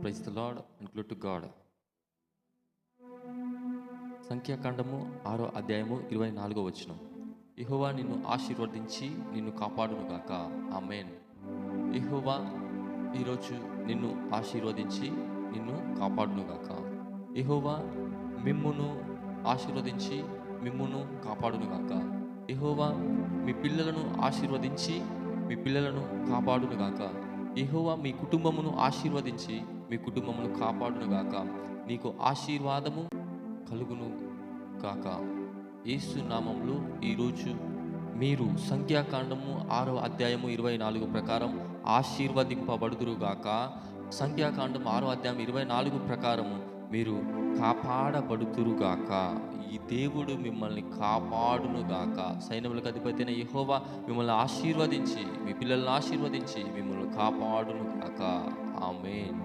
Praise the Lord and glory to God. సంఖ్యాకాండము 6వ అధ్యాయము 24వ వచనం. యెహోవా నిన్ను ఆశీర్వదించి నిన్ను కాపాడును గాక. ఆమేన్. యెహోవా ఈరోజు నిన్ను ఆశీర్వదించి నిన్ను కాపాడును గాక. యెహోవా మిమ్మును ఆశీర్వదించి మిమ్మును కాపాడును గాక. యెహోవా మీ పిల్లలను ఆశీర్వదించి మీ పిల్లలను కాపాడును గాక. యెహోవా మీ కుటుంబమును ఆశీర్వదించి మీ కుటుంబమును కాపాడును గాక. నీకు ఆశీర్వాదము కలుగును గాక. యేసు నామములో ఈరోజు మీరు సంఖ్యాకాండము 6వ అధ్యాయము 24 ప్రకారం ఆశీర్వదింపబడుదురు గాక. సంఖ్యాకాండం 6వ అధ్యాయం 24 ప్రకారము మీరు కాపాడబడుదురు గాక. ఈ దేవుడు మిమ్మల్ని కాపాడును గాక. సైన్యములకు అధిపతి అయిన యెహోవా మిమ్మల్ని ఆశీర్వదించి మీ పిల్లలను ఆశీర్వదించి మిమ్మల్ని కాపాడును గాక. ఆమేన్.